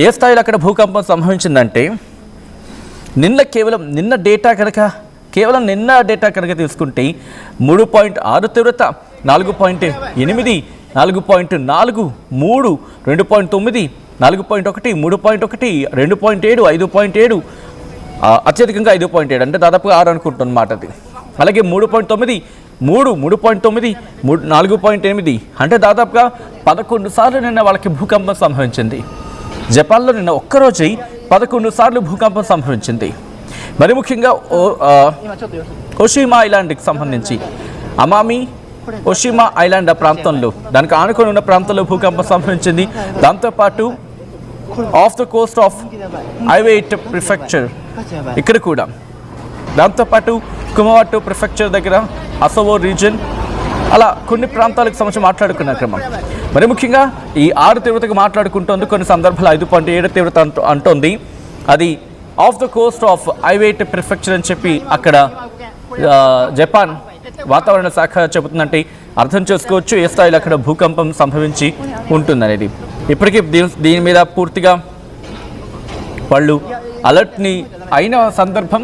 ఏ స్థాయిలో అక్కడ భూకంపం సంభవించిందంటే నిన్న డేటా కనుక తీసుకుంటే 3.6 తీవ్రత, 4.8, 4.4, 3, 2.9, 4.1, 3.1, 2.7, 5.7, అత్యధికంగా 5.7 అంటే దాదాపుగా 6 అనుకుంటున్నమాట అది. అలాగే 3.9, 3.9, 4.8 అంటే దాదాపుగా 11 సార్లు నిన్న వాళ్ళకి భూకంపం సంభవించింది. జపాన్లో నిన్న ఒక్కరోజే 11 సార్లు భూకంపం సంభవించింది. మరి ముఖ్యంగా ఓషిమా ఐలాండ్కి సంబంధించి అమామి ఓషిమా ఐలాండ్ ఆ ప్రాంతంలో, దానికి ఆనుకొని ఉన్న ప్రాంతంలో భూకంపం సంభవించింది. దాంతోపాటు off the coast of Iwate prefecture ఇక్కడ కూడా, దాంతోపాటు కుమవాటో ప్రిఫెక్చర్ దగ్గర అసోవో రీజన్, అలా కొన్ని ప్రాంతాలకు సంబంధించి మాట్లాడుకున్న క్రమం. మరి ముఖ్యంగా ఈ 6 తీవ్రతకు మాట్లాడుకుంటోంది, కొన్ని సందర్భాలు 5.7 తీవ్రత అంటోంది. అది off the coast of Iwate prefecture అని చెప్పి అక్కడ జపాన్ వాతావరణ శాఖ చెబుతుందంటే అర్థం చేసుకోవచ్చు ఏ స్థాయిలో అక్కడ భూకంపం సంభవించి ఉంటుందనేది. ఇప్పటికీ దీని మీద పూర్తిగా వాళ్ళు అలర్ట్ని అయిన సందర్భం